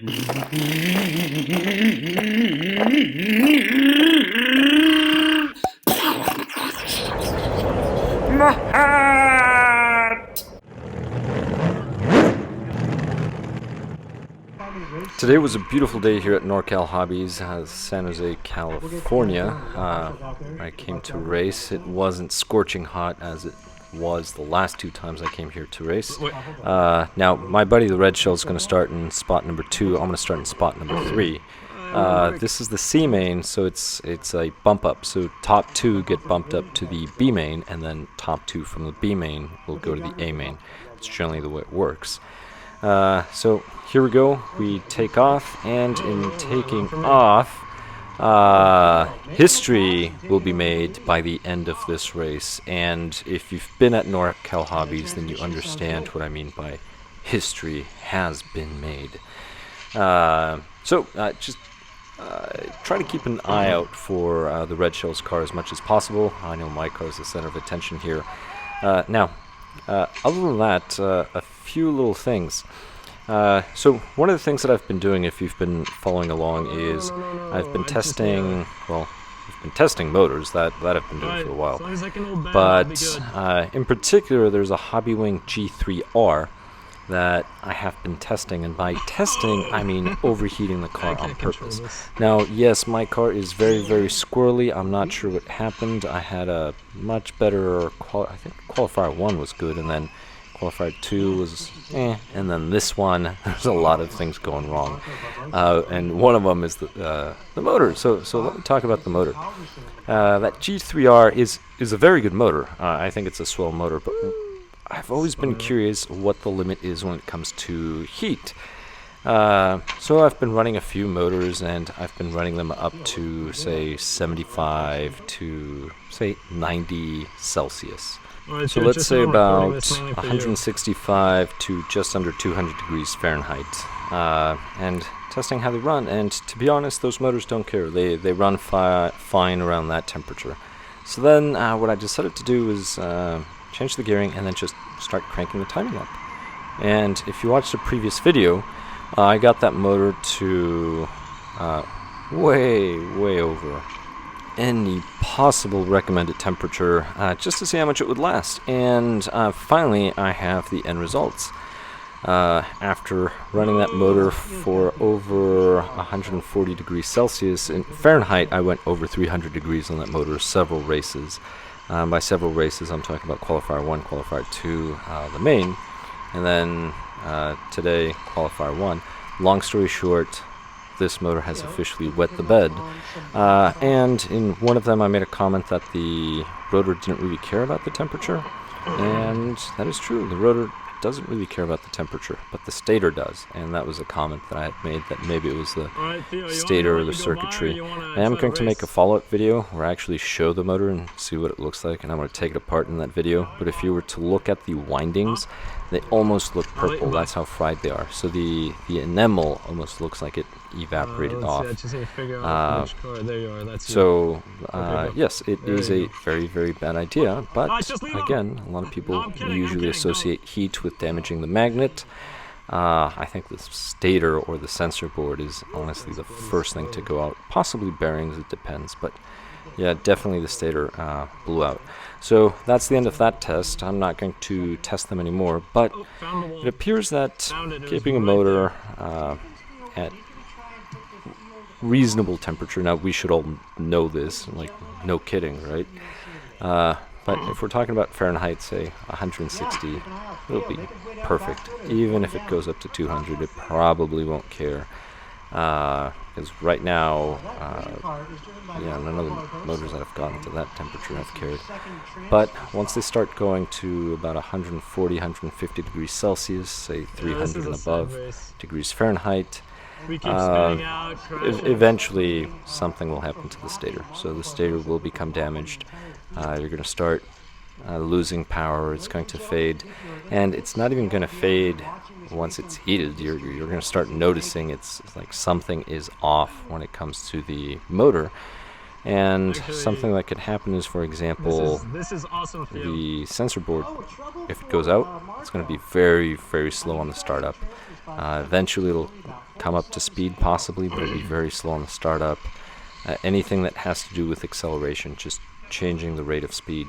Today was a beautiful day here at Norcal Hobbies, San Jose, California. I came to race. It wasn't scorching hot as it was the last two times I came here to race. Now, my buddy the Red Shell is going to start in spot number 2. I'm going to start in spot number 3. This is the C main, so it's a bump up. So top 2 get bumped up to the B main, and then top 2 from the B main will go to the A main. That's generally the way it works. So here we go, we take off, and in taking off, history will be made by the end of this race. And if you've been at Norcal Hobbies, then you understand what I mean by history has been made. Just try to keep an eye out for the Red Shell's car as much as possible. I know my car is the center of attention here. Now, other than that, a few little things. So one of the things that I've been doing, if you've been following along, is I've been testing, motors that I've been doing for a while. But in particular, there's a Hobbywing G3R that I have been testing, and by testing I mean overheating the car on purpose. Now, yes, my car is very, very squirrely. I'm not sure what happened. I had a much better, I think qualifier 1 was good, and then qualifier 2 was and then this one, there's a lot of things going wrong. And one of them is the motor. So let me talk about the motor. That G3R is a very good motor. I think it's a swell motor, but I've always been curious what the limit is when it comes to heat. So I've been running a few motors, and I've been running them up to, say, 75 to, say, 90 Celsius. So let's say about 165 to just under 200 degrees Fahrenheit. And testing how they run, and to be honest, those motors don't care. They run fine around that temperature. So then what I decided to do was change the gearing and then just start cranking the timing up. And if you watched the previous video, I got that motor to way over any possible recommended temperature, just to see how much it would last. And finally I have the end results. After running that motor for over 140 degrees Celsius, in Fahrenheit I went over 300 degrees on that motor several races. By several races, I'm talking about qualifier 1, qualifier 2, the main, and then today, qualifier 1. Long story short, this motor has officially wet the bed. And in one of them, I made a comment that the rotor didn't really care about the temperature, and that is true. The rotor doesn't really care about the temperature, but the stator does, and that was a comment that I had made, that maybe it was the stator or the circuitry. I am going to make a follow-up video where I actually show the motor and see what it looks like, and I'm going to take it apart in that video. But if you were to look at the windings, they almost look purple. That's how fried they are. So the enamel almost looks like it evaporated off. Yes, it is a very, very bad idea, but again, a lot of people usually associate heat with damaging the magnet. I think the stator or the sensor board is honestly the first thing to go out. Possibly bearings, it depends, but yeah, definitely the stator blew out. So that's the end of that test. I'm not going to test them anymore, but it appears that keeping a motor at reasonable temperature, now we should all know this, like no kidding, right? But if we're talking about Fahrenheit, say 160, it'll be perfect. Even if it goes up to 200, it probably won't care. Because right now, none of the motors that have gotten to that temperature have cared. But once they start going to about 140, 150 degrees Celsius, say 300 and above degrees Fahrenheit, eventually something will happen to the stator. So the stator will become damaged. You're going to start losing power. It's going to fade, and it's not even going to fade once it's heated. You're going to start noticing it's like something is off when it comes to the motor. And something that could happen is, for example, the sensor board, if it goes out, it's going to be very, very slow on the startup. Eventually it'll come up to speed possibly, but it'll be very slow on the startup. Anything that has to do with acceleration, just changing the rate of speed.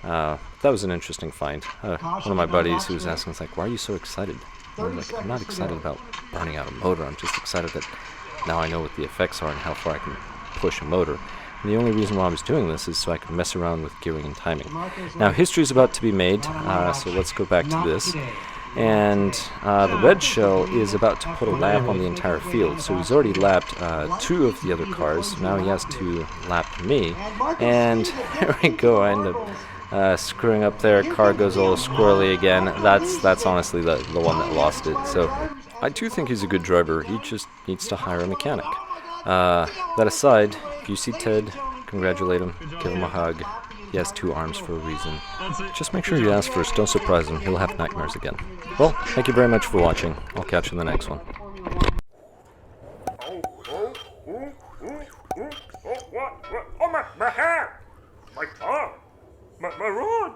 That was an interesting find. One of my buddies who was asking, was like, why are you so excited? And I was like, I'm not excited about burning out a motor, I'm just excited that now I know what the effects are and how far I can push a motor. And the only reason why I was doing this is so I can mess around with gearing and timing. Now history is about to be made, so let's go back to this. And the red shell is about to put a lap on the entire field. So he's already lapped 2 of the other cars. Now he has to lap me. And there we go. I end up screwing up there. Car goes all squirrely again. That's honestly the one that lost it. So I do think he's a good driver. He just needs to hire a mechanic. That aside, if you see Ted, congratulate him. Give him a hug. He has 2 arms for a reason. Just make sure you ask first, don't surprise him, he'll have nightmares again. Well, thank you very much for watching. I'll catch you in the next one. Oh, my hair! My tongue! My rod!